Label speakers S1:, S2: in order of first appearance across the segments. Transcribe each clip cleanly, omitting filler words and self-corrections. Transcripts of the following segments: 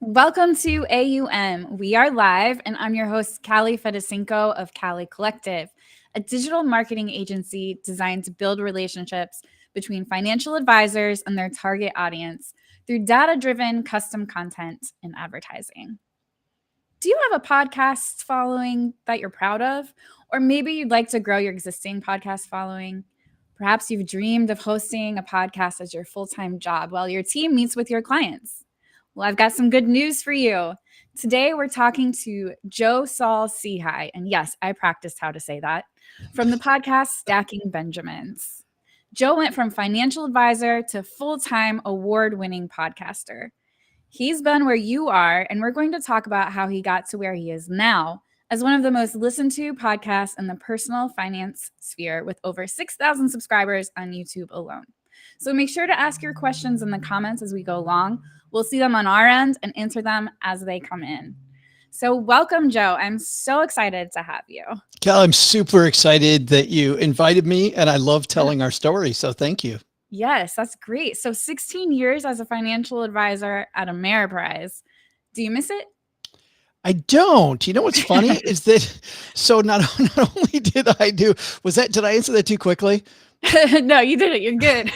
S1: Welcome to A.U.M. We are live, and I'm your host, Callie Fedosinko of Callie Collective, a digital marketing agency designed to build relationships between financial advisors and their target audience through data-driven custom content and advertising. Do you have a podcast following that you're proud of? Or maybe you'd like to grow your existing podcast following? Perhaps you've dreamed of hosting a podcast as your full-time job while your team meets with your clients. Well, I've got some good news for you. Today, we're talking to Joe Saul-Sehy, and yes, I practiced how to say that, from the podcast Stacking Benjamins. Joe went from financial advisor to full-time award-winning podcaster. He's been where you are, and we're going to talk about how he got to where he is now as one of the most listened to podcasts in the personal finance sphere with over 6,000 subscribers on YouTube alone. So make sure to ask your questions in the comments as we go along. We'll see them on our end and answer them as they come in. So welcome, Joe. I'm so excited to have you.
S2: Cal, I'm super excited that you invited me, and I love telling our story. So thank you.
S1: Yes, that's great. So 16 years as a financial advisor at Ameriprise. Do you miss it?
S2: I don't. You know what's funny is that, so not only did I answer that too quickly?
S1: No, you did it. You're good.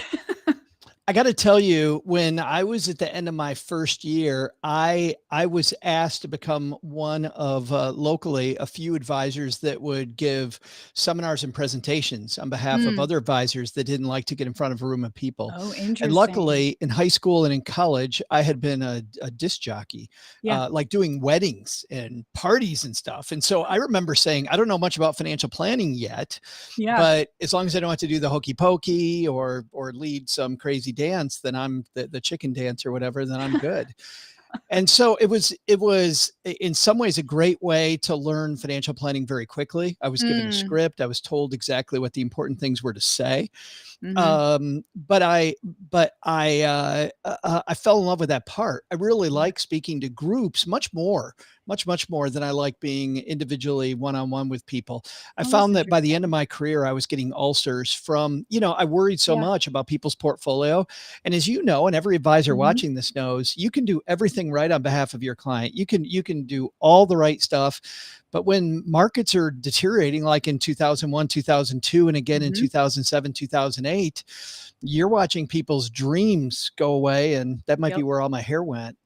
S2: I got to tell you, when I was at the end of my first year, I was asked to become one of locally a few advisors that would give seminars and presentations on behalf of other advisors that didn't like to get in front of a room of people.
S1: Oh, interesting.
S2: And luckily, in high school and in college, I had been a disc jockey, like doing weddings and parties and stuff. And so I remember saying, I don't know much about financial planning yet, but as long as I don't have to do the hokey pokey or lead some crazy dance, then I'm the chicken dance or whatever, then I'm good. And so it was in some ways a great way to learn financial planning very quickly. I was given a script. I was told exactly what the important things were to say. But I fell in love with that part. I really like speaking to groups much more than I like being individually one-on-one with people. I found that by the end of my career, I was getting ulcers from, I worried so much about people's portfolio. And as you know, and every advisor watching this knows, you can do everything right on behalf of your client. You can do all the right stuff. But when markets are deteriorating, like in 2001, 2002, and again in 2007, 2008, you're watching people's dreams go away. And that might be where all my hair went.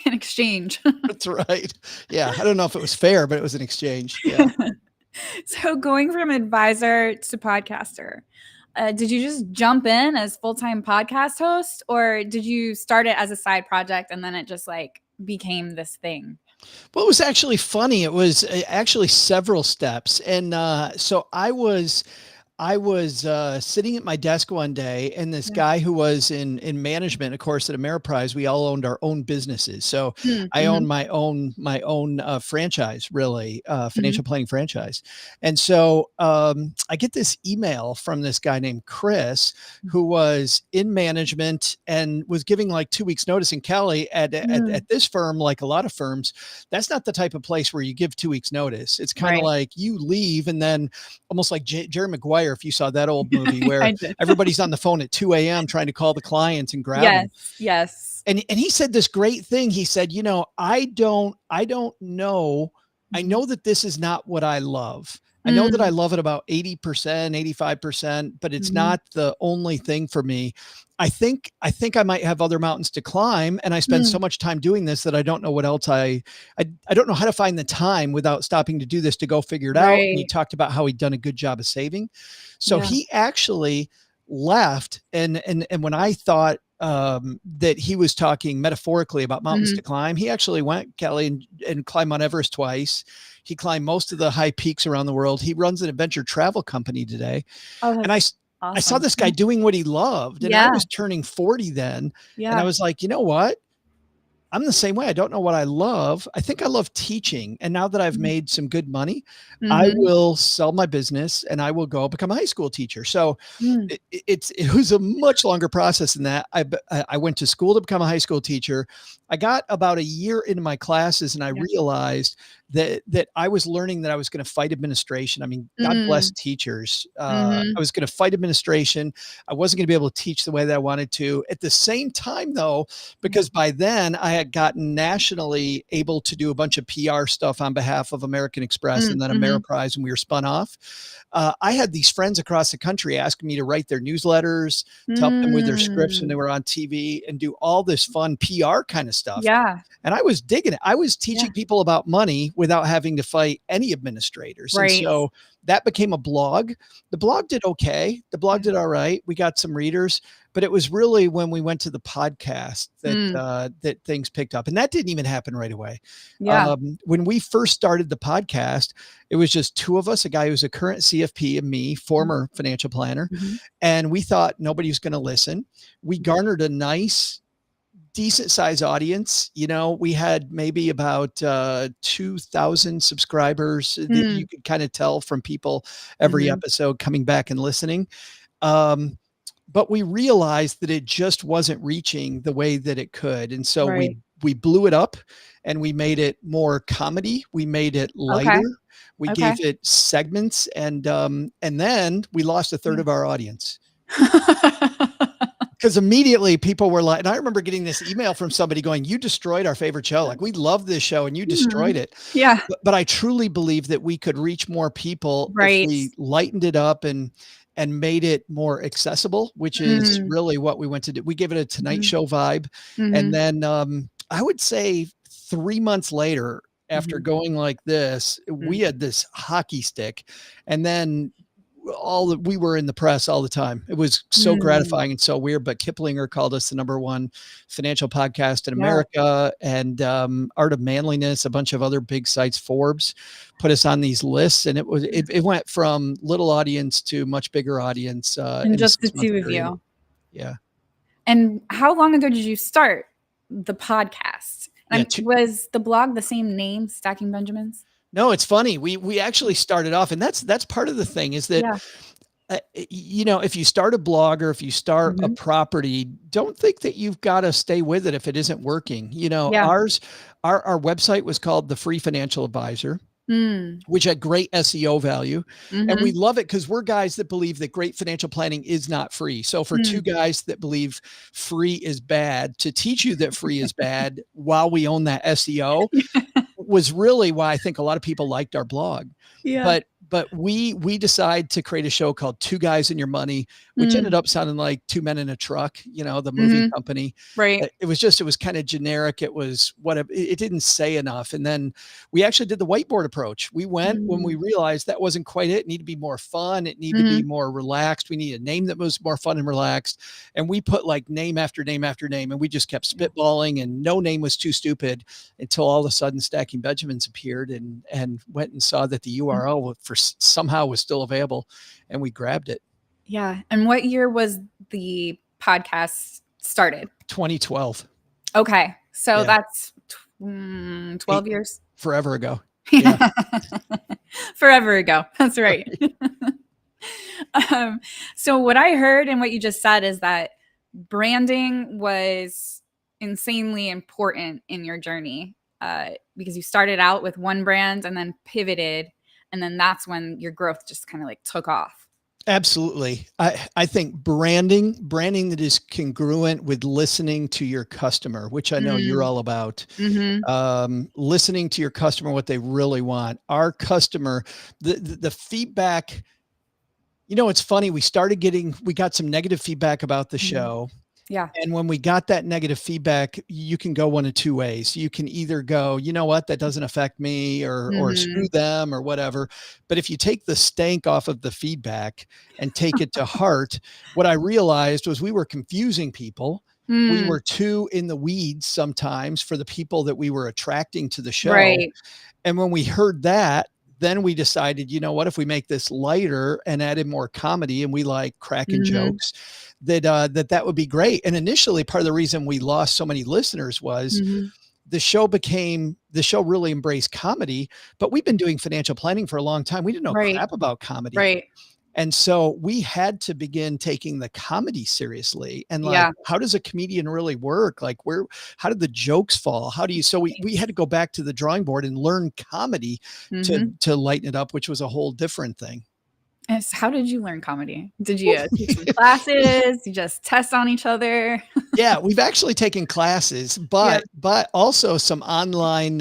S1: In exchange.
S2: That's right. Yeah. I don't know if it was fair, but it was an exchange. Yeah.
S1: So going from advisor to podcaster, did you just jump in as full-time podcast host, or did you start it as a side project and then it just like became this thing?
S2: Well, it was actually funny. It was actually several steps. And so I was sitting at my desk one day, and this guy who was in management, of course, at Ameriprise, we all owned our own businesses. So I owned my own franchise, really, financial planning franchise. And so I get this email from this guy named Chris, who was in management and was giving like 2 weeks notice. And Callie, at this firm, like a lot of firms, that's not the type of place where you give 2 weeks notice. It's kind of like you leave, and then almost like Jerry Maguire, if you saw that old movie where everybody's on the phone at 2 a.m. trying to call the clients and grab them.
S1: Yes.
S2: And he said this great thing. He said, I don't know. I know that this is not what I love. I know that I love it about 80%, 85%, but it's not the only thing for me. I think I might have other mountains to climb, and I spend so much time doing this that I don't know what else I don't know how to find the time without stopping to do this to go figure it out. And he talked about how he'd done a good job of saving. So he actually left. And when I thought that he was talking metaphorically about mountains to climb, he actually went, Kelly, and climbed Mount Everest twice. He climbed most of the high peaks around the world. He runs an adventure travel company today. And I saw this guy doing what he loved, and I was turning 40 then. And I was like, you know what? I'm the same way. I don't know what I love. I think I love teaching. And now that I've made some good money, I
S1: Mm-hmm.
S2: will sell my business and I will go become a high school teacher. So
S1: Mm.
S2: it was a much longer process than that. I went to school to become a high school teacher. I got about a year into my classes and I
S1: Yeah.
S2: realized that I was learning that I was going to fight administration. I mean, God bless
S1: Mm.
S2: teachers. I
S1: Mm-hmm.
S2: was going to fight administration. I wasn't going to be able to teach the way that I wanted to. At the same time, though,
S1: Yeah.
S2: because by then I had gotten nationally able to do a bunch of PR stuff on behalf of American Express and then
S1: Mm-hmm.
S2: Ameriprise, and we were spun off. I had these friends across the country asking me to write their newsletters, to help them with their scripts when they
S1: Mm.
S2: were on TV, and do all this fun PR kind of stuff.
S1: Yeah.
S2: And I was digging it. I was
S1: Yeah.
S2: teaching people about money without having to fight any administrators. And
S1: Right.
S2: so that became a blog. The blog did okay. The blog
S1: Yeah.
S2: did all right. We got some readers, but it was really when we went to the podcast that
S1: Mm.
S2: that things picked up. And that didn't even happen right away.
S1: Yeah.
S2: When we first started the podcast, it was just two of us, a guy who's a current CFP and me, former financial planner.
S1: Mm-hmm.
S2: And we thought nobody was going to listen. We garnered a nice, decent size audience. You know, we had maybe about 2,000 subscribers that you
S1: Mm.
S2: could kind of tell from people every
S1: Mm-hmm.
S2: episode coming back and listening. Um, but we realized that it just wasn't reaching the way that it could. And so
S1: Right.
S2: we blew it up and we made it more comedy. We made it
S1: Okay.
S2: lighter. We
S1: Okay.
S2: gave it segments and then we lost a third of our audience. Because immediately people were like, and I remember getting this email from somebody going, "You destroyed our favorite show. Like, we love this show and you destroyed
S1: Mhm.
S2: it."
S1: Yeah.
S2: But I truly believe that we could reach more people if
S1: Right.
S2: we lightened it up and made it more accessible, which is
S1: Mm.
S2: really what we went to do. We gave it a Tonight
S1: Mhm.
S2: Show vibe. And
S1: Mhm.
S2: then I would say 3 months later, after
S1: Mhm.
S2: going like this, we
S1: Mm.
S2: had this hockey stick. And then we were in the press all the time. It was so
S1: Mm.
S2: gratifying and so weird. But Kiplinger called us the #1 financial podcast in
S1: Yeah.
S2: America, and Art of Manliness, a bunch of other big sites, Forbes, put us on these lists, and it went from little audience to much bigger audience
S1: And
S2: in a
S1: just the
S2: 6 month
S1: two of
S2: period.
S1: you.
S2: Yeah,
S1: And how long ago did you start the podcast?
S2: yeah.
S1: Was the blog the same name, Stacking Benjamins?
S2: No, it's funny. We actually started off, and that's part of the thing is that
S1: Yeah.
S2: you know, if you start a blog or if you start a
S1: Mhm.
S2: property, don't think that you've got to stay with it if it isn't working. You know,
S1: Yeah.
S2: our website was called The Free Financial Advisor,
S1: Mm.
S2: which had great SEO value. And we
S1: Mhm.
S2: love it because we're guys that believe that great financial planning is not free. So for two
S1: Mm.
S2: guys that believe free is bad, to teach you that free is bad while we own that SEO was really why I think a lot of people liked our blog.
S1: Yeah.
S2: But we decided to create a show called Two Guys and Your Money, which ended
S1: Mm.
S2: up sounding like Two Men in a Truck, you know, the movie
S1: Mhm.
S2: company.
S1: Right.
S2: It was kind of generic. It was whatever. It didn't say enough. And then we actually did the whiteboard approach. We went when we
S1: Mm.
S2: realized that wasn't quite it. It needed to be more fun. It needed to be
S1: Mhm.
S2: more relaxed. We needed a name that was more fun and relaxed. And we put like name after name after name, and we just kept spitballing, and no name was too stupid until all of a sudden Stacking Benjamins appeared and went and saw that the URL for somehow was still available, and we grabbed it.
S1: Yeah. And what year was the podcast started?
S2: 2012.
S1: Okay. So
S2: Yeah.
S1: that's 12
S2: Eight,
S1: years.
S2: forever ago. Yeah.
S1: Forever ago. That's right. So what I heard and what you just said is that branding was insanely important in your journey because you started out with one brand and then pivoted, and then that's when your growth just kind of like took off.
S2: Absolutely. I think branding that is congruent with listening to your customer, which I know you're all about. Listening to your customer, what they really want. Our customer, the feedback, you know, it's funny. We got some negative feedback about the show.
S1: Yeah.
S2: And when we got that negative feedback, you can go one of two ways. You can either go, you know what, that doesn't affect me, or screw them or whatever. But if you take the stank off of the feedback and take it to heart, what I realized was we were confusing people. We were too in the weeds sometimes for the people that we were attracting to the show.
S1: Right.
S2: And when we heard that, then we decided, you know what, if we make this lighter and add in more comedy, and we like cracking jokes, that would be great. And initially, part of the reason we lost so many listeners was the show really embraced comedy, but we've been doing financial planning for a long time. We didn't know
S1: Right.
S2: crap about comedy.
S1: Right.
S2: And so we had to begin taking the comedy seriously. And like,
S1: Yeah.
S2: how does a comedian really work? Like how did the jokes fall? How do you, so we had to go back to the drawing board and learn comedy to lighten it up, which was a whole different thing.
S1: And so how did you learn comedy? Did you take some classes? You just test on each other?
S2: Yeah, we've actually taken classes,
S1: Yeah.
S2: but also some online,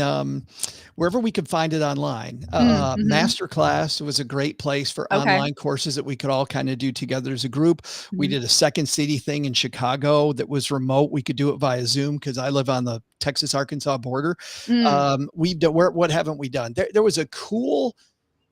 S2: wherever we could find it online. Masterclass was a great place for
S1: Okay.
S2: online courses that we could all kind of do together as a group. We did a Second City thing in Chicago that was remote. We could do it via Zoom because I live on the Texas-Arkansas border. What haven't we done? There was a cool.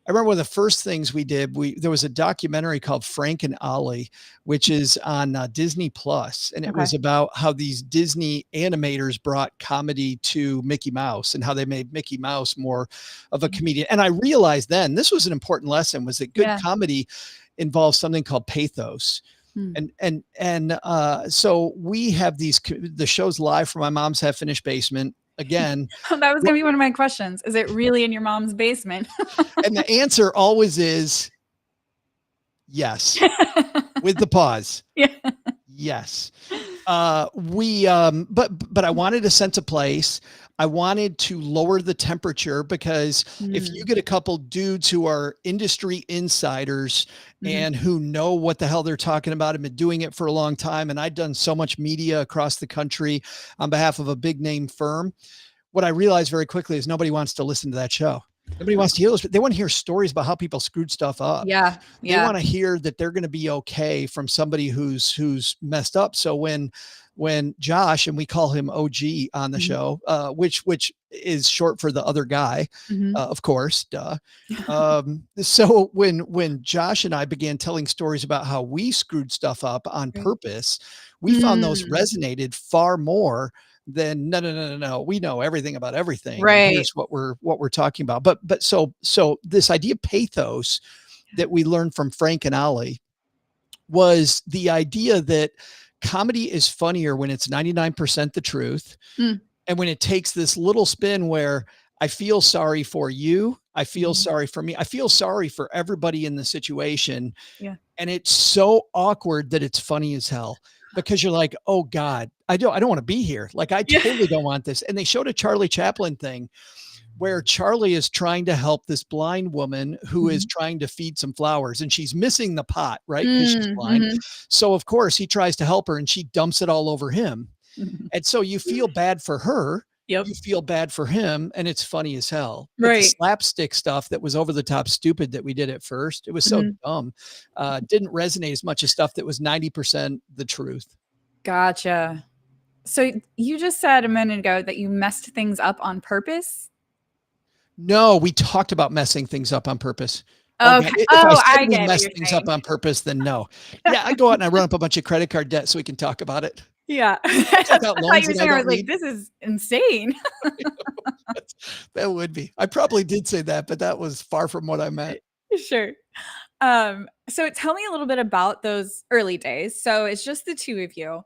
S2: I remember one of the first things we did, there was a documentary called Frank and Ollie, which is on Disney Plus. And it was about how these Disney animators brought comedy to Mickey Mouse and how they made Mickey Mouse more of a comedian. And I realized then this was an important lesson, was that good comedy involves something called pathos. So we have the shows live from my mom's half finished basement. Again,
S1: that was going to be one of my questions. Is it really in your mom's basement?
S2: And the answer always is yes, with the pause.
S1: Yeah.
S2: Yes. But I wanted a sense of place. I wanted to lower the temperature because if you get a couple dudes who are industry insiders and who know what the hell they're talking about and been doing it for a long time, and I'd done so much media across the country on behalf of a big name firm, what I realized very quickly is nobody wants to listen to that show. Nobody wants to hear those. They want to hear stories about how people screwed stuff up.
S1: Yeah.
S2: They want to hear that they're going to be okay from somebody who's messed up. So when Josh, and we call him OG on the show, which is short for the other guy, of course, duh. So when Josh and I began telling stories about how we screwed stuff up on purpose, we found those resonated far more than no. We know everything about everything.
S1: Right.
S2: Here's what we're talking about. But so this idea of pathos that we learned from Frank and Ollie was the idea that comedy is funnier when it's 99% the truth. And when it takes this little spin where I feel sorry for you, I feel sorry for me, I feel sorry for everybody in the situation.
S1: Yeah.
S2: And it's so awkward that it's funny as hell. Because you're like, oh God, I don't want to be here. Like, I totally don't want this. And they showed a Charlie Chaplin thing where Charlie is trying to help this blind woman who is trying to feed some flowers, and she's missing the pot, right? Because she's blind. So of course he tries to help her and she dumps it all over him. And so you feel bad for her.
S1: Yep.
S2: You feel bad for him, and it's funny as hell. But
S1: Right.
S2: the slapstick stuff that was over the top stupid that we did at first, it was so dumb. Didn't resonate as much as stuff that was 90% the truth.
S1: Gotcha. So you just said a minute ago that you messed things up on purpose.
S2: No, we talked about messing things up on purpose.
S1: Okay.
S2: If I said we mess things up on purpose, then no. Yeah, I go out and I run up a bunch of credit card debt so we can talk about it.
S1: Yeah. I thought you were saying, I was like, this is insane.
S2: That would be. I probably did say that, but that was far from what I meant.
S1: Sure. So tell me a little bit about those early days. So it's just the two of you.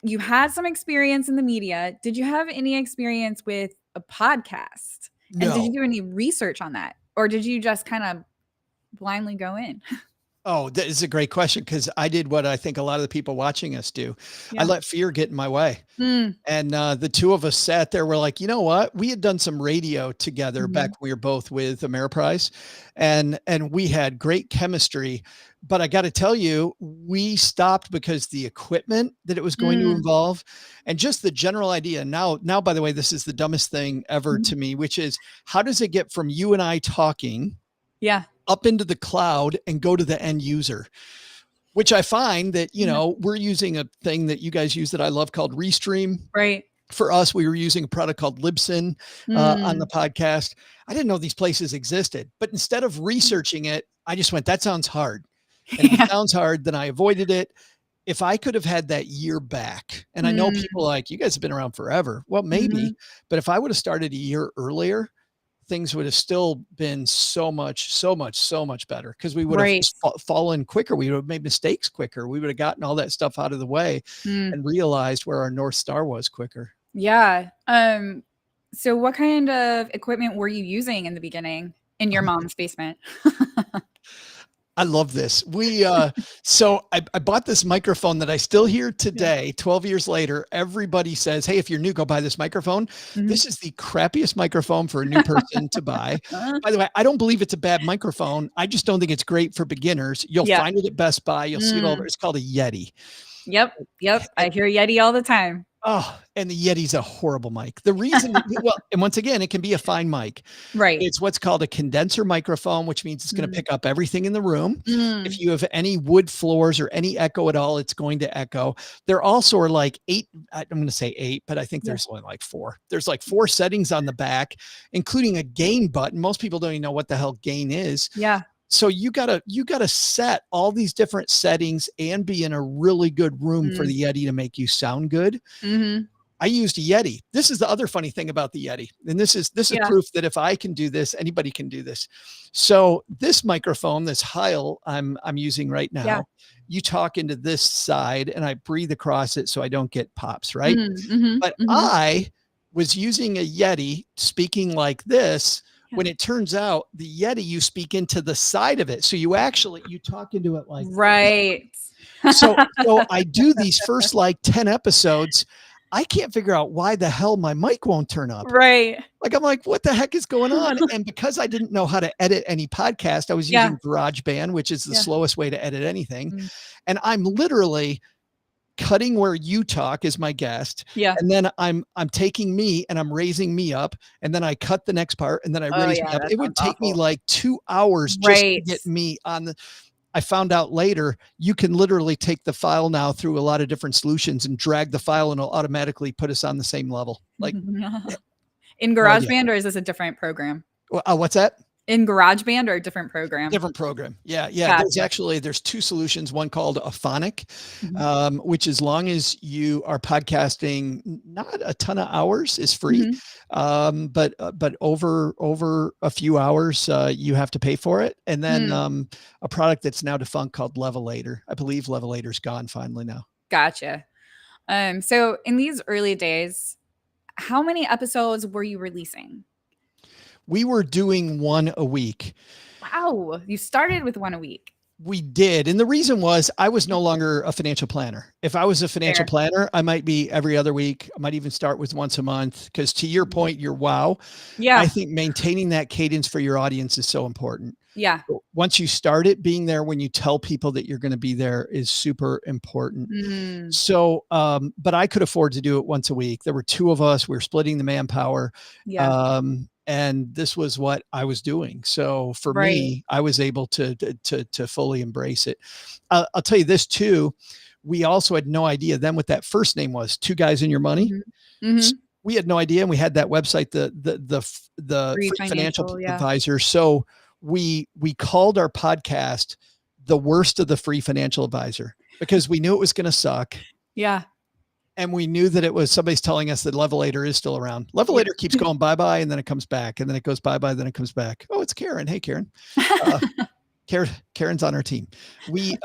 S1: You had some experience in the media. Did you have any experience with a podcast?
S2: No.
S1: And did you do any research on that? Or did you just kind of blindly go in?
S2: Oh, that is a great question, because I did what I think a lot of the people watching us do.
S1: Yeah.
S2: I let fear get in my way. And the two of us sat there, we're like, you know what? We had done some radio together back when we were both with Ameriprise, and we had great chemistry. But I got to tell you, we stopped because the equipment that it was going to involve, and just the general idea. Now, by the way, this is the dumbest thing ever to me, which is, how does it get from you and I talking up into the cloud and go to the end user? Which I find that, we're using a thing that you guys use that I love called Restream.
S1: Right.
S2: For us, we were using a product called Libsyn on the podcast. I didn't know these places existed, but instead of researching it, I just went, that sounds hard. And if it sounds hard, then I avoided it. If I could have had that year back, and I know people like, you guys have been around forever. Well, maybe, but if I would have started a year earlier, things would have still been so much better, because we would have fallen quicker. We would have made mistakes quicker. We would have gotten all that stuff out of the way and realized where our North Star was quicker.
S1: Yeah. So what kind of equipment were you using in the beginning in your mom's basement?
S2: I love this. So I bought this microphone that I still hear
S1: Yeah.
S2: today, 12 years later. Everybody says, hey, if you're new, go buy this microphone.
S1: Mhm.
S2: This is the crappiest microphone for a new person to buy. By the way, I don't believe it's a bad microphone. I just don't think it's great for beginners. You'll
S1: Yeah.
S2: find it at Best Buy. You'll see it all over.
S1: Mm.
S2: It's called a Yeti.
S1: Yep. Yep. I
S2: And
S1: hear Yeti all the time.
S2: oh, and the Yeti's a horrible mic. The reason, well, and once again, it can be a fine mic.
S1: Right.
S2: It's what's called a condenser microphone, which means it's going to
S1: Mm.
S2: pick up everything in the room. If
S1: Mm.
S2: you have any wood floors or any echo at all, it's going to echo. There also are like 8, I'm going to say 8, but I think
S1: Yeah.
S2: there's only like 4. There's like 4 settings on the back, including a gain button. Most people don't even know what the hell gain is.
S1: Yeah.
S2: So you gotta set all these different settings and be in a really good room for
S1: Mm.
S2: the Yeti to make you sound good.
S1: Mhm.
S2: I used a Yeti. This is the other funny thing about the Yeti. And this is
S1: Yeah.
S2: proof that if I can do this, anybody can do this. So this microphone, this Heil I'm using right
S1: Yeah.
S2: now, you talk into this side and I breathe across it so I don't get pops, right?
S1: Mm. Mhm.
S2: But
S1: Mhm.
S2: I was using a Yeti speaking like this
S1: Yeah.
S2: when it turns out the Yeti, you speak into the side of it. So you talk into it like this.
S1: Right.
S2: So I do these first like 10 episodes. I can't figure out why the hell my mic won't turn up.
S1: Right.
S2: Like, I'm like, what the heck is going on? And because I didn't know how to edit any podcast, I was
S1: Yeah.
S2: using GarageBand, which is the
S1: Yeah.
S2: slowest way to edit anything.
S1: Mm.
S2: And I'm literally cutting where you talk as my guest.
S1: Yeah.
S2: And then I'm taking me and I'm raising me up. And then I cut the next part and then I
S1: Oh,
S2: raise
S1: yeah,
S2: me up.
S1: that
S2: It
S1: sounds
S2: would take me
S1: awful.
S2: like 2 hours just to
S1: Right.
S2: get me on the. I found out later you can literally take the file now through a lot of different solutions and drag the file and it'll automatically put us on the same level. Like,
S1: In
S2: no idea.
S1: GarageBand, or is this a different program?
S2: What's that?
S1: In GarageBand or a different program?
S2: Different program. Yeah.
S1: Gotcha.
S2: There's 2 solutions. One called Aphonic,
S1: Mhm.
S2: which as long as you are podcasting, not a ton of hours is free.
S1: Mhm.
S2: But over a few hours, you have to pay for it. And then
S1: Mm.
S2: a product that's now defunct called Levelator. I believe Levelator's gone finally now.
S1: Gotcha. So in these early days, how many episodes were you releasing?
S2: We were doing 1 a week.
S1: Wow, you started with 1 a week.
S2: We did. And the reason was I was no longer a financial planner. If I was a financial
S1: Fair.
S2: planner, I might be every other week. I might even start with once a month. Because to your point, your wow, I
S1: Yeah.
S2: think maintaining that cadence for your audience is so important.
S1: Yeah.
S2: Once you start it, being there when you tell people that you're going to be there is super important.
S1: Mm.
S2: So, but I could afford to do it once a week. There were 2 of us. We were splitting the manpower.
S1: Yeah.
S2: And this was what I was doing. So for
S1: Right.
S2: me, I was able to fully embrace it. I'll tell you this too. We also had no idea then what that first name was. 2 Guys in Your Money.
S1: Mhm. Mhm.
S2: We had no idea. And we had that website, the
S1: Free
S2: Free Financial
S1: financial, yeah.
S2: Advisor. So we called our podcast the worst of the Free Financial Advisor because we knew it was going to suck.
S1: Yeah.
S2: And we knew that it was somebody's telling us that Levelator is still around.
S1: Yeah.
S2: Level8 keeps going bye-bye and then it comes back and then it goes bye-bye, then it comes back. Oh, it's Karen. Hey, Karen. Karen's on our team. We,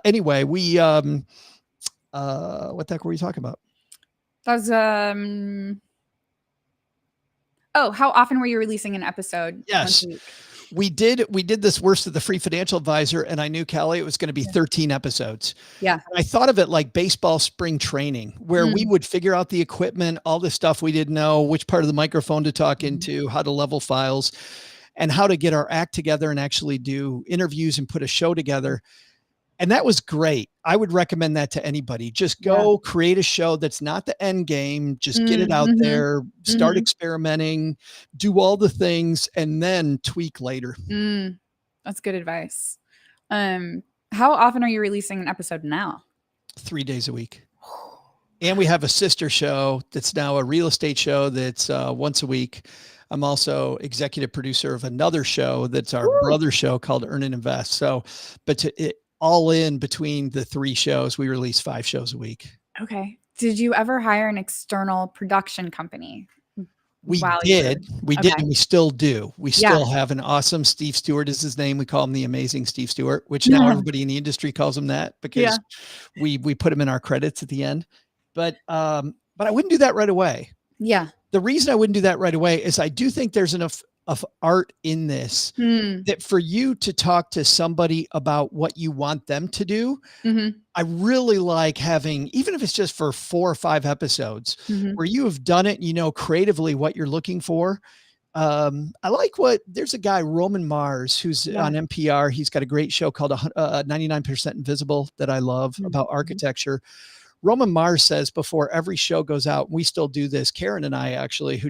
S2: anyway, we, what the heck were we talking about?
S1: That was oh, how often were you releasing an episode?
S2: Yes.
S1: Once a week?
S2: We did this worst of the Free Financial Advisor, and I knew, Callie, it was going to be 13 episodes.
S1: Yeah.
S2: And I thought of it like baseball spring training, where we would figure out the equipment, all the stuff we didn't know, which part of the microphone to talk into, how to level files, and how to get our act together and actually do interviews and put a show together. And that was great. I would recommend that to anybody. Just go create a show that's not the end game. Just get it out there, start experimenting, do all the things, and then tweak later.
S1: That's good advice. How often are you releasing an episode now?
S2: 3 days a week. And we have a sister show that's now a real estate show that's once a week. I'm also executive producer of another show that's our brother show called Earn and Invest. So, but all in between the 3 shows, we release 5 shows a week.
S1: Okay. Did you ever hire an external production company?
S2: We
S1: while you were
S2: did. We did,
S1: okay.
S2: and we still do. We
S1: Yeah.
S2: still have an awesome Steve Stewart is his name. We call him the amazing Steve Stewart, which now everybody in the industry calls him that because we put him in our credits at the end. But I wouldn't do that right away.
S1: Yeah.
S2: The reason I wouldn't do that right away is I do think there's enough of art in this that for you to talk to somebody about what you want them to do, I really like having, even if it's just for 4 or 5 episodes where you have done it, you know, creatively what you're looking for. I like there's a guy, Roman Mars, who's on NPR. He's got a great show called 99% Invisible that I love about architecture. Roman Mars says before every show goes out, we still do this. Karen and I actually,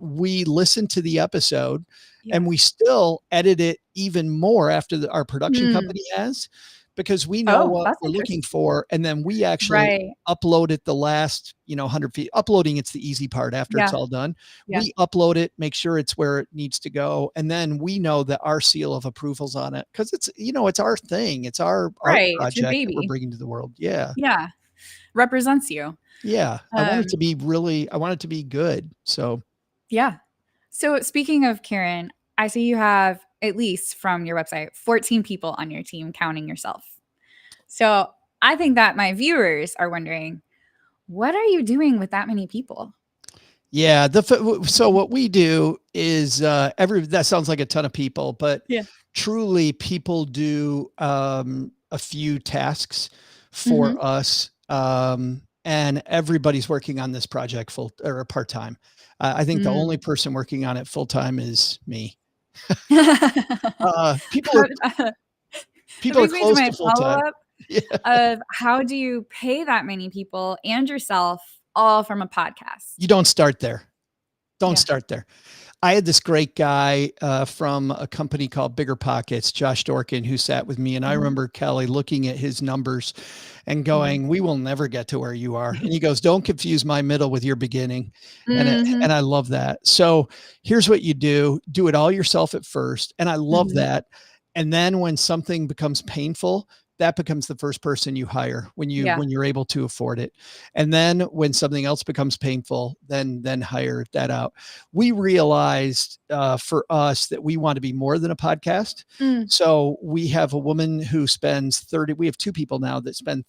S2: we listen to the episode and we still edit it even more after our production company has, because we know what we're looking for. And then we actually upload it the last, 100 feet. Uploading, it's the easy part after it's all done. We upload it, make sure it's where it needs to go. And then we know that our seal of approval's on it because it's, it's our thing. It's our art project that we're bringing to the world. Yeah.
S1: Yeah. Represents you.
S2: Yeah. I want it to be good. So.
S1: Yeah. So speaking of Karen, I see you have, at least from your website, 14 people on your team, counting yourself. So I think that my viewers are wondering, what are you doing with that many people?
S2: Yeah. So what we do is that sounds like a ton of people, but truly people do a few tasks for us. And everybody's working on this project full or part-time. I think the only person working on it full-time is me. People are close to full-time.
S1: Of how do you pay that many people and yourself all from a podcast?
S2: You don't start there. Don't start there. I had this great guy from a company called Bigger Pockets, Josh Dorkin, who sat with me. And I remember Kelly looking at his numbers and going, we will never get to where you are. And he goes, don't confuse my middle with your beginning. And I love that. So here's what you do it all yourself at first. And I love that. And then when something becomes painful, that becomes the first person you hire when you're able to afford it. And then when something else becomes painful, then hire that out. We realized for us that we want to be more than a podcast. So we have a woman who spends 30, we have 2 people now that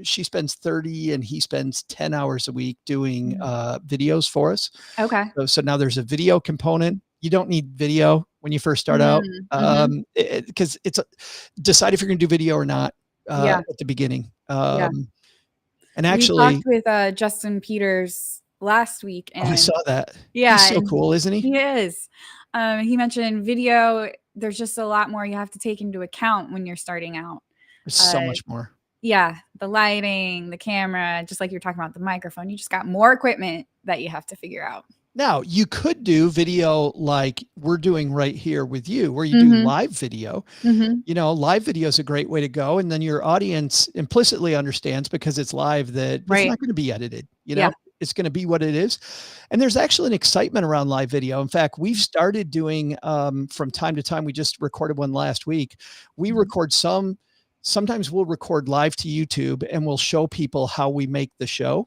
S2: she spends 30 and he spends 10 hours a week doing videos for us.
S1: Okay.
S2: So now there's a video component. You don't need video when you first start out, because decide if you're going to do video or not at the beginning. And actually,
S1: we talked with Justin Peters last week, and
S2: I saw that.
S1: Yeah,
S2: he's so cool, isn't he?
S1: He is. He mentioned video. There's just a lot more you have to take into account when you're starting out.
S2: There's so much more.
S1: Yeah, the lighting, the camera, just like you're talking about the microphone. You just got more equipment that you have to figure out.
S2: Now, you could do video like we're doing right here with you, where you do live video. Live video is a great way to go. And then your audience implicitly understands, because it's live, that it's not going to be edited. It's going to be what it is. And there's actually an excitement around live video. In fact, we've started doing from time to time. We just recorded one last week. We record sometimes we'll record live to YouTube and we'll show people how we make the show.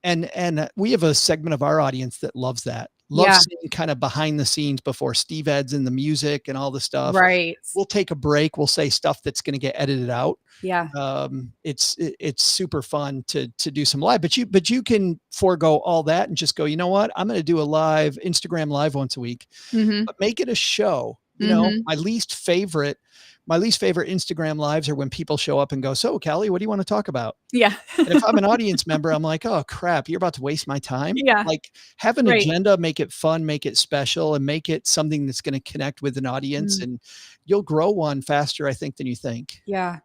S2: And we have a segment of our audience that loves that. Loves seeing kind of behind the scenes before Steve adds in the music and all the stuff.
S1: Right.
S2: We'll take a break. We'll say stuff that's going to get edited out.
S1: Yeah.
S2: It's super fun to do some live, but you can forego all that and just go, you know what? I'm going to do a live Instagram live once a week, but make it a show. My least favorite Instagram lives are when people show up and go, so Callie, what do you want to talk about?
S1: Yeah.
S2: And if I'm an audience member, I'm like, oh crap, you're about to waste my time.
S1: Yeah.
S2: Like, have an agenda, make it fun, make it special, and make it something that's going to connect with an audience, and you'll grow one faster, I think, than you think.
S1: Yeah.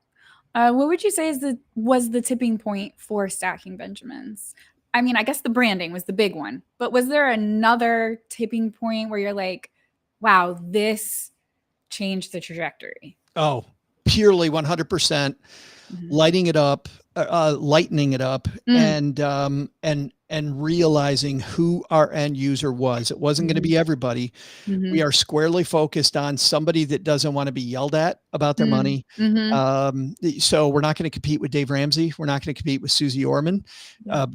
S1: What would you say was the tipping point for Stacking Benjamins? I mean, I guess the branding was the big one, but was there another tipping point where you're like, wow, this changed the trajectory?
S2: Oh, purely 100%, lightening it up, and and realizing who our end user was. It wasn't going to be everybody. We are squarely focused on somebody that doesn't want to be yelled at about their money. So we're not going to compete with Dave Ramsey. We're not going to compete with Susie Orman.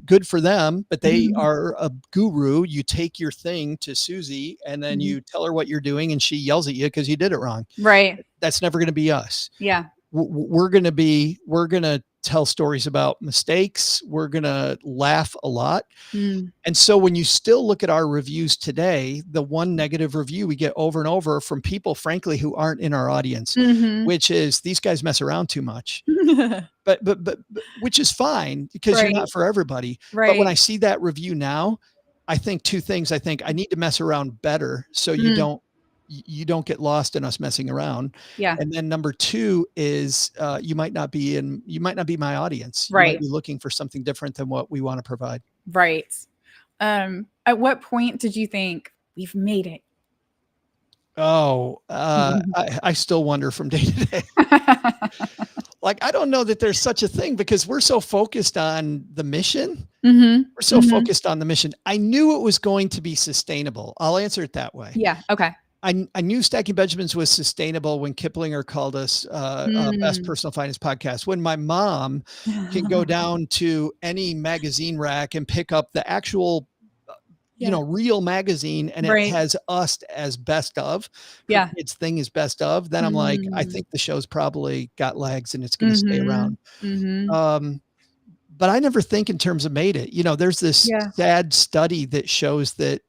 S2: Good for them, but they are a guru. You take your thing to Susie and then you tell her what you're doing and she yells at you because you did it wrong.
S1: Right.
S2: That's never going to be us.
S1: Yeah.
S2: We're going to tell stories about mistakes. We're going to laugh a lot. And so when you still look at our reviews today, the one negative review we get over and over from people, frankly, who aren't in our audience, which is these guys mess around too much, but which is fine because you're not for everybody. But when I see that review now, I think two things. I think I need to mess around better. So you don't get lost in us messing around.
S1: Yeah.
S2: And then number two is you might not be my audience. You might be looking for something different than what we want to provide.
S1: Right. At what point did you think we've made it?
S2: Oh, I still wonder from day to day. Like, I don't know that there's such a thing because we're so focused on the mission. We're so focused on the mission. I knew it was going to be sustainable. I'll answer it that way.
S1: Yeah. Okay.
S2: I knew Stacking Benjamins was sustainable when Kiplinger called us best personal finance podcast. When my mom can go down to any magazine rack and pick up the actual, real magazine, and it has us as best of. Its thing is best of. Then I'm like, I think the show's probably got legs and it's going to stay around. But I never think in terms of made it. There's this sad study that shows that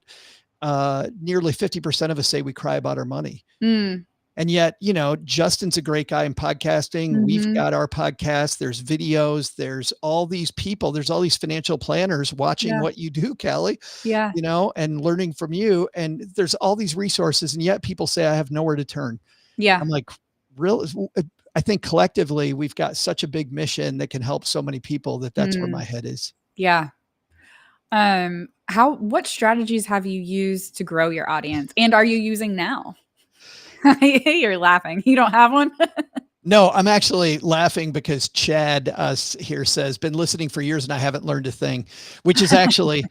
S2: nearly 50% of us say we cry about our money. And yet, Justin's a great guy in podcasting. We've got our podcast. There's videos. There's all these people. There's all these financial planners watching what you do, Callie, and learning from you. And there's all these resources. And yet people say, I have nowhere to turn. Yeah. I'm like, really? I think collectively we've got such a big mission that can help so many people that's where my head is.
S1: Yeah. What strategies have you used to grow your audience, and are you using now? You're laughing. You don't have one?
S2: No, I'm actually laughing because Chad here says, been listening for years and I haven't learned a thing, which is actually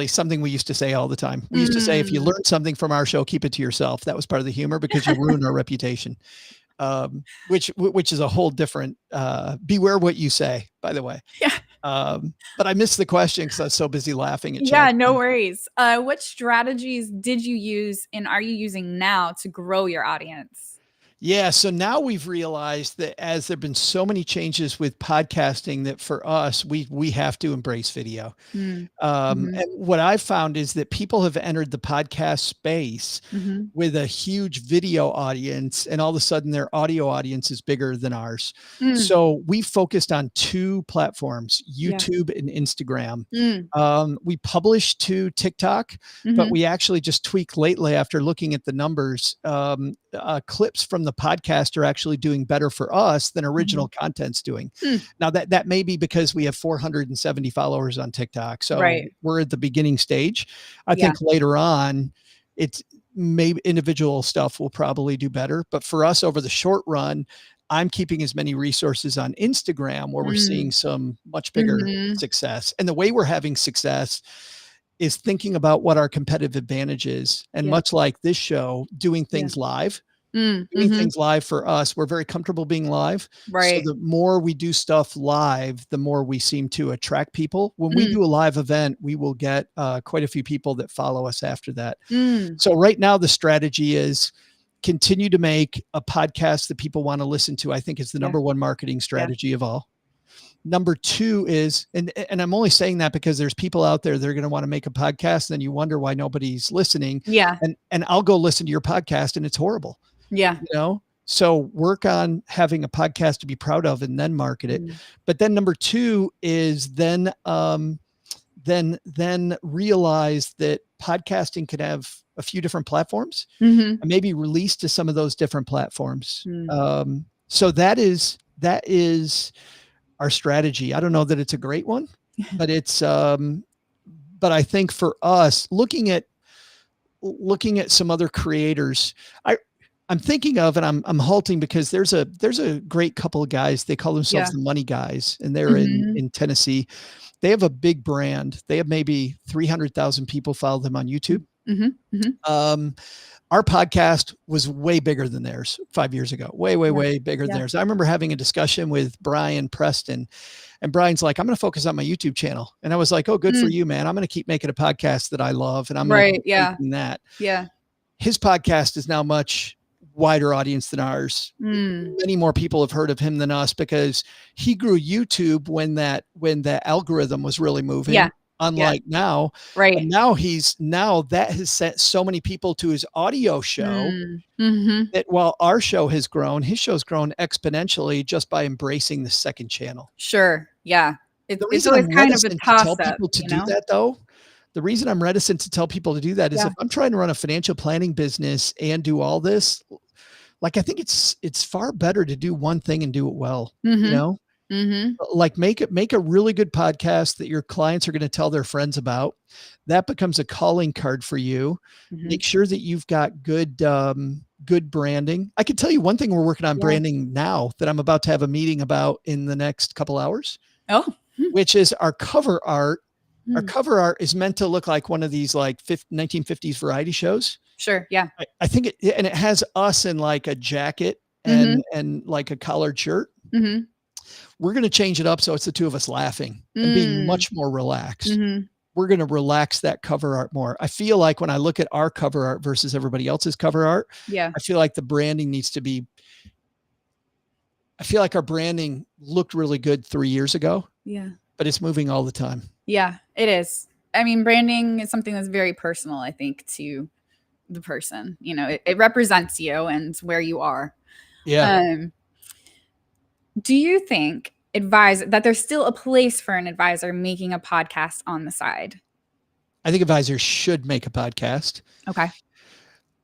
S2: something we used to say all the time. We used to say, if you learn something from our show, keep it to yourself. That was part of the humor because you ruin our reputation. Which is a whole different, beware what you say, by the way. Yeah. But I missed the question because I was so busy laughing at Chad.
S1: Yeah, no worries. What strategies did you use and are you using now to grow your audience?
S2: Yeah. So now we've realized that as there've been so many changes with podcasting that for us, we have to embrace video. And what I've found is that people have entered the podcast space with a huge video audience, and all of a sudden their audio audience is bigger than ours. So we focused on two platforms, YouTube and Instagram. We published to TikTok, but we actually just tweaked lately after looking at the numbers. Clips from the podcast are actually doing better for us than original content's doing. Now that may be because we have 470 followers on TikTok. So we're at the beginning stage. I think later on, it's maybe individual stuff will probably do better. But for us over the short run, I'm keeping as many resources on Instagram where we're seeing some much bigger success. And the way we're having success is thinking about what our competitive advantage is. And much like this show, doing things live. Doing things live for us, we're very comfortable being live. So the more we do stuff live, the more we seem to attract people. When we do a live event, we will get quite a few people that follow us after that. So right now the strategy is continue to make a podcast that people want to listen to. I think it's the number one marketing strategy of all. Number two is, and I'm only saying that because there's people out there that are going to want to make a podcast, and then you wonder why nobody's listening. Yeah. And I'll go listen to your podcast and it's horrible. Yeah. So work on having a podcast to be proud of and then market it. But then number two is then realize that podcasting could have a few different platforms and maybe release to some of those different platforms. So that is our strategy. I don't know that it's a great one, but it's, but I think for us looking at some other creators, I'm thinking of, and I'm halting because there's a great couple of guys. They call themselves
S1: Yeah.
S2: the Money Guys, and they're
S1: Mhm.
S2: in Tennessee. They have a big brand. They have maybe 300,000 people follow them on YouTube.
S1: Mhm. Mhm.
S2: Um, our podcast was way bigger than theirs 5 years ago. Way, way,
S1: Yeah.
S2: way bigger than
S1: Yeah.
S2: theirs. I remember having a discussion with Brian Preston, and Brian's like, I'm going to focus on my YouTube channel. And I was like, oh, good for
S1: Mm.
S2: you, man. I'm going to keep making a podcast that I love, and I'm going to
S1: Right.
S2: keep
S1: Yeah.
S2: making that.
S1: Yeah.
S2: His podcast is now much wider audience than ours.
S1: Mm.
S2: Many more people have heard of him than us because he grew YouTube when the algorithm was really moving,
S1: Yeah. Yeah.
S2: unlike now.
S1: Right.
S2: And now that has sent so many people to his audio show
S1: Mm. Mhm.
S2: that while our show has grown, his show's grown exponentially just by embracing the second channel.
S1: Sure. Yeah.
S2: The
S1: It's
S2: reason
S1: always
S2: I'm
S1: kind of a
S2: reticent to tell
S1: toss-up,
S2: people to
S1: you
S2: do
S1: know?
S2: that though, the reason I'm reticent to tell people to do that is
S1: Yeah.
S2: if I'm trying to run a financial planning business and do all this, like, I think it's far better to do one thing and do it well, you
S1: Mhm.
S2: know?
S1: Mhm.
S2: Like make a really good podcast that your clients are going to tell their friends about. That becomes a calling card for you.
S1: Mhm.
S2: Make sure that you've got good branding. I can tell you one thing we're working on
S1: Yeah.
S2: branding now that I'm about to have a meeting about in the next couple hours,
S1: Oh. Hmm.
S2: which is our cover art. Our
S1: Hmm.
S2: cover art is meant to look like one of these like 1950s variety shows.
S1: Sure. Yeah.
S2: I think and it has us in like a jacket
S1: Mhm.
S2: and like a collared shirt.
S1: Mhm.
S2: We're going to change it up so it's the two of us laughing and being
S1: Mm.
S2: much more relaxed.
S1: Mhm.
S2: We're going to relax that cover art more. I feel like when I look at our cover art versus everybody else's cover art,
S1: Yeah.
S2: I feel like the branding needs to be, I feel like our branding looked really good 3 years ago,
S1: Yeah.
S2: but it's moving all the time.
S1: Yeah, it is. I mean, branding is something that's very personal, I think, to the person. You know, it represents you and where you are.
S2: Yeah.
S1: Do you think that there's still a place for an advisor making a podcast on the side?
S2: I think advisors should make a podcast.
S1: Okay.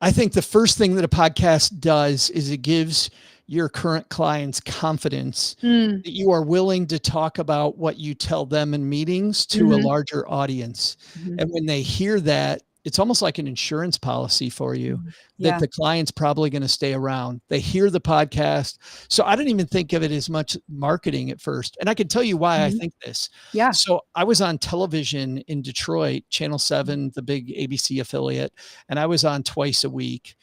S2: I think the first thing that a podcast does is it gives your current clients confidence
S1: Mm.
S2: that you are willing to talk about what you tell them in meetings to a
S1: Mhm.
S2: larger audience.
S1: Mhm.
S2: And when they hear that, it's almost like an insurance policy for you that
S1: Yeah.
S2: the client's probably going to stay around. They hear the podcast. So I don't even think of it as much marketing at first. And I can tell you why I
S1: Mhm.
S2: think this.
S1: Yeah.
S2: So I was on television in Detroit, Channel 7, the big ABC affiliate, and I was on twice a week.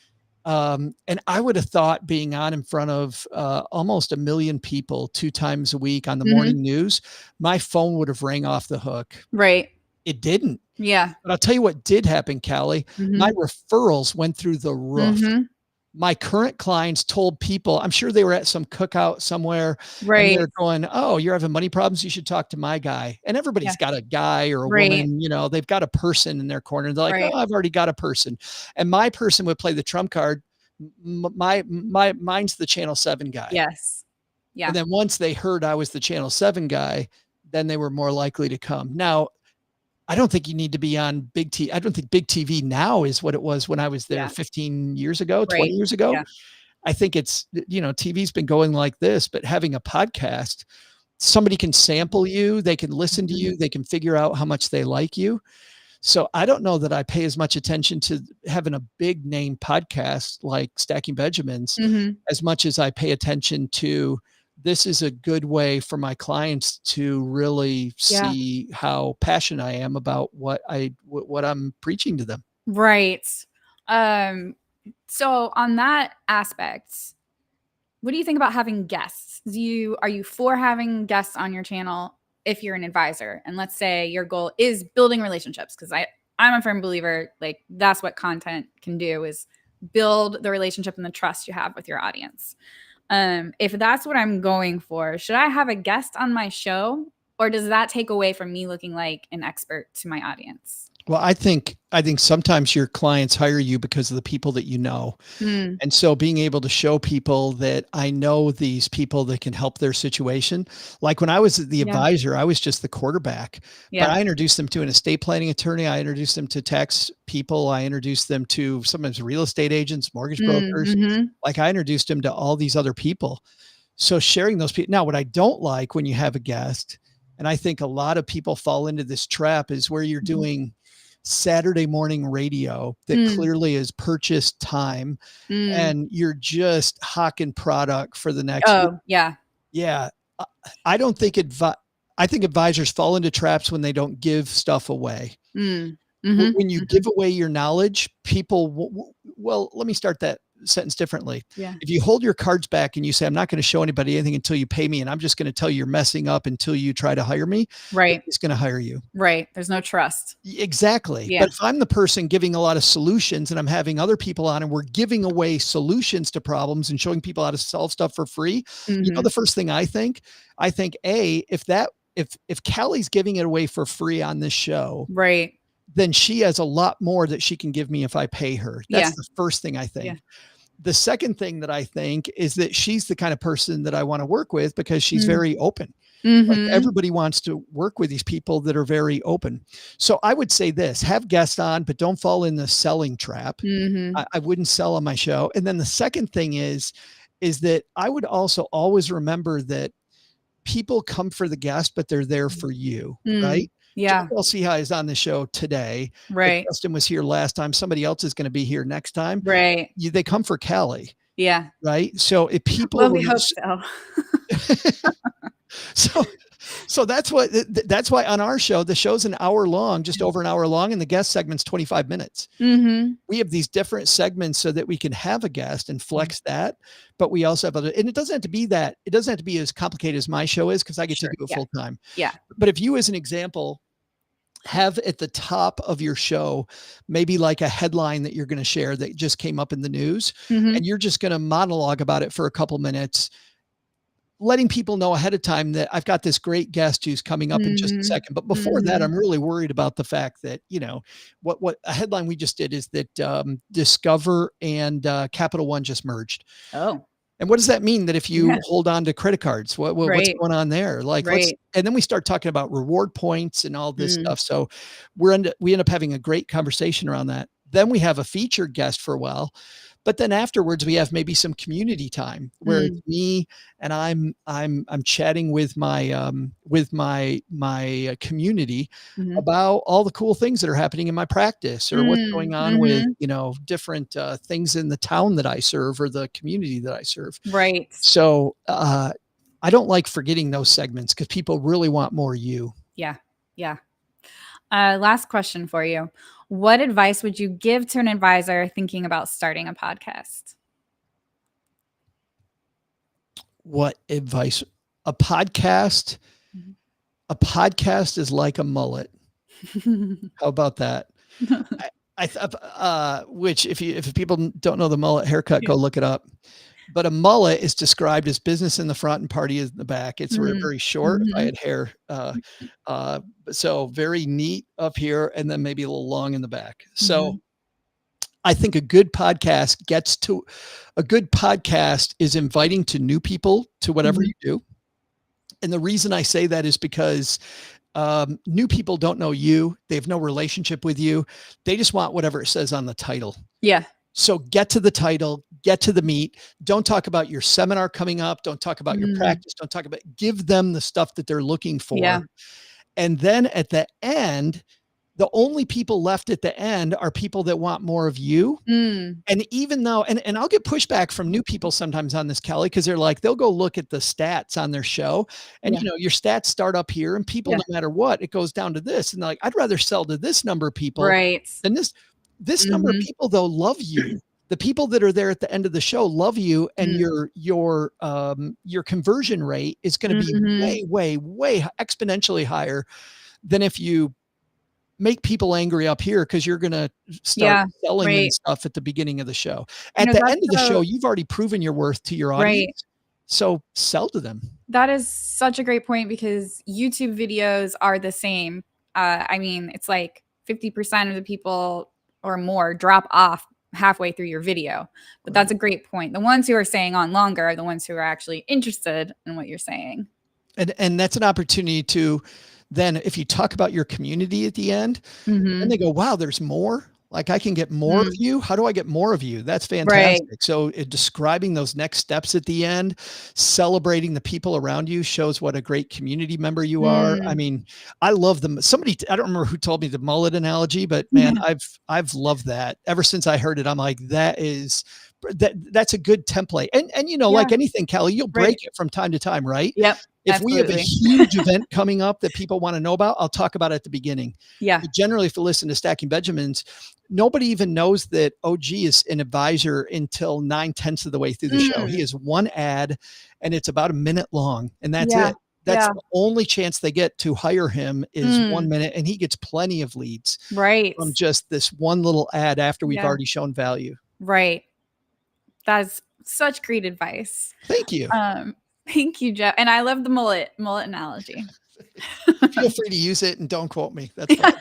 S2: And I would have thought being on in front of almost 1 million people 2 times a week on the
S1: Mhm.
S2: morning news, my phone would have rang off the hook.
S1: Right.
S2: It didn't.
S1: Yeah.
S2: But I'll tell you what did happen, Callie. My
S1: Mhm.
S2: referrals went through the roof.
S1: Mhm.
S2: My current clients told people, I'm sure they were at some cookout somewhere and
S1: Right.
S2: they're going, oh, you're having money problems. You should talk to my guy. And
S1: Yeah.
S2: everybody's got a guy or a
S1: Right.
S2: woman, they've got a person in their corner. They're like,
S1: Right.
S2: oh, I've already got a person. And my person would play the trump card. Mine's the Channel 7 guy.
S1: Yes. Yeah.
S2: And then once they heard I was the Channel 7 guy, then they were more likely to come. Now, I don't think you need to be on big TV. I don't think big TV now is what it was when I was there
S1: Yeah.
S2: 15 years ago, 20
S1: Right.
S2: years ago.
S1: Yeah.
S2: I think it's, TV's been going like this, but having a podcast, somebody can sample you, they can listen to
S1: Mhm.
S2: you, they can figure out how much they like you. So I don't know that I pay as much attention to having a big name podcast like Stacking Benjamins
S1: Mhm.
S2: as much as I pay attention to this is a good way for my clients to really
S1: Yeah.
S2: see how passionate I am about what I'm preaching to them.
S1: Right. So on that aspect, what do you think about having guests? Are you for having guests on your channel if you're an advisor? And let's say your goal is building relationships, because I'm a firm believer, like that's what content can do, is build the relationship and the trust you have with your audience. If that's what I'm going for, should I have a guest on my show, or does that take away from me looking like an expert to my audience?
S2: Well, I think sometimes your clients hire you because of the people that you know.
S1: Mm.
S2: And so being able to show people that I know these people that can help their situation. Like when I was the
S1: Yeah.
S2: advisor, I was just the quarterback, but
S1: Yeah.
S2: I introduced them to an estate planning attorney. I introduced them to tax people. I introduced them to sometimes real estate agents, mortgage brokers.
S1: Mhm.
S2: Like I introduced them to all these other people. So sharing those people. Now, what I don't like when you have a guest, and I think a lot of people fall into this trap, is where you're
S1: Mhm.
S2: doing Saturday morning radio that clearly is purchased time and you're just hawking product for the next.
S1: Oh, yeah.
S2: Yeah. I don't think I think advisors fall into traps when they don't give stuff away. When you give away your knowledge, people, well, let me start that sentence differently.
S1: Yeah.
S2: If you hold your cards back and you say, I'm not going to show anybody anything until you pay me, and I'm just going to tell you you're messing up until you try to hire me,
S1: right,
S2: he's going to hire you.
S1: Right. There's no trust.
S2: Exactly.
S1: Yeah.
S2: But if I'm the person giving a lot of solutions and I'm having other people on and we're giving away solutions to problems and showing people how to solve stuff for free, you know, the first thing I think, if Callie's giving it away for free on this show,
S1: right,
S2: then she has a lot more that she can give me if I pay her. That's the first thing I think. Yeah. The second thing that I think is that she's the kind of person that I want to work with because she's very open. Like everybody wants to work with these people that are very open. So I would say this, have guests on, but don't fall in the selling trap. I wouldn't sell on my show. And then the second thing is that I would also always remember that people come for the guest, but they're there for you, right?
S1: Yeah.
S2: Joe Saul-Sehy is on the show today.
S1: Right.
S2: Justin was here last time. Somebody else is going to be here next time.
S1: Right.
S2: They come for Callie.
S1: Yeah.
S2: Right. So if people,
S1: well, we hope so.
S2: So that's why on our show, the show's an hour long, just over an hour long, and the guest segment's 25 minutes. We have these different segments so that we can have a guest and flex that, but we also have other, and it doesn't have to be as complicated as my show is, because I get to do it full time.
S1: Yeah.
S2: But if you, as an example, have at the top of your show, maybe like a headline that you're going to share that just came up in the news, and you're just going to monologue about it for a couple minutes, letting people know ahead of time that I've got this great guest who's coming up in just a second. But before that, I'm really worried about the fact that, you know, what a headline we just did is that Discover and Capital One just merged.
S1: Oh.
S2: And what does that mean? That if you hold on to credit cards, what's going on there? Like, and then we start talking about reward points and all this stuff. So we end up having a great conversation around that. Then we have a featured guest for a while, but then afterwards we have maybe some community time where it's me and I'm chatting with my community about all the cool things that are happening in my practice, or what's going on with, you know, different things in the town that I serve or the community that I serve.
S1: Right.
S2: So I don't like forgetting those segments because people really want more you.
S1: Yeah. Yeah. Last question for you. What advice would you give to an advisor thinking about starting a podcast?
S2: What advice? A podcast is like a mullet. How about that? Which if people don't know the mullet haircut, go look it up. But a mullet is described as business in the front and party in the back. It's very short. If I had hair, so very neat up here and then maybe a little long in the back. So I think a good podcast is inviting to new people to whatever you do. And the reason I say that is because new people don't know you. They have no relationship with you. They just want whatever it says on the title. Yeah. So get to the title, get to the meat. Don't talk about your seminar coming up. Don't talk about your practice. Don't talk about, give them the stuff that they're looking for. Yeah. And then at the end, the only people left at the end are people that want more of you. And even though, and I'll get pushback from new people sometimes on this, Kelly, because they're like, they'll go look at the stats on their show and, you know, your stats start up here and people, no matter what, it goes down to this. And they're like, I'd rather sell to this number of people than this number of people, though, love you. The people that are there at the end of the show love you, and your conversion rate is going to be way exponentially higher than if you make people angry up here because you're going to start selling them stuff at the beginning of the show. At the end of the show, you've already proven your worth to your audience. So sell to them.
S1: That is such a great point, because YouTube videos are the same. I mean, it's like 50% of the people or more drop off halfway through your video. But that's a great point. The ones who are staying on longer are the ones who are actually interested in what you're saying.
S2: And that's an opportunity to then, if you talk about your community at the end, and they go, wow, there's more. Like, I can get more of you. How do I get more of you? That's
S1: Right.
S2: fantastic. So describing those next steps at the end, celebrating the people around you shows what a great community member you are. I
S1: Mm.
S2: mean, I love them. Somebody, I don't remember who told me the mullet analogy, but man,
S1: Yeah.
S2: I've loved that ever since I heard it. I'm like, that's a good template. And you know,
S1: Yeah.
S2: like anything, Kelly, you'll
S1: Right.
S2: break it from time to time, right?
S1: Yep.
S2: If we have a
S1: Absolutely.
S2: huge event coming up that people want to know about, I'll talk about it at the beginning.
S1: Yeah.
S2: But generally, if you listen to Stacking Benjamins, nobody even knows that OG is an advisor until 9/10 of the way through the show. He
S1: Mm.
S2: has one ad and it's about a minute long, and that's
S1: Yeah.
S2: it. That's
S1: Yeah.
S2: the only chance they get to hire him is 1 minute, and he gets plenty of leads
S1: Right.
S2: from just this one little ad after we've
S1: Yeah.
S2: already shown value.
S1: Right. That's such great advice.
S2: Thank you.
S1: Thank you, Joe. And I love the mullet analogy.
S2: Feel free to use it and don't quote me. That's fine.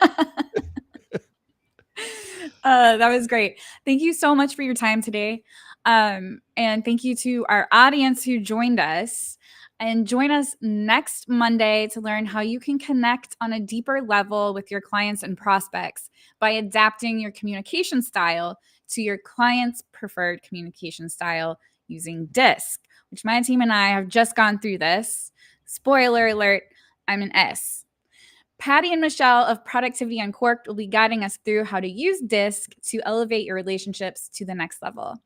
S1: That was great. Thank you so much for your time today. And thank you to our audience who joined us. And join us next Monday to learn how you can connect on a deeper level with your clients and prospects by adapting your communication style to your client's preferred communication style using DISC, which my team and I have just gone through this. Spoiler alert, I'm an S. Patty and Michelle of Productivity Uncorked will be guiding us through how to use DISC to elevate your relationships to the next level.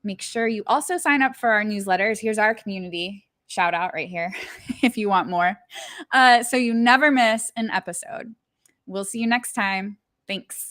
S1: Make sure you also sign up for our newsletters. Here's our community shout out right here if you want more. So you never miss an episode. We'll see you next time. Thanks.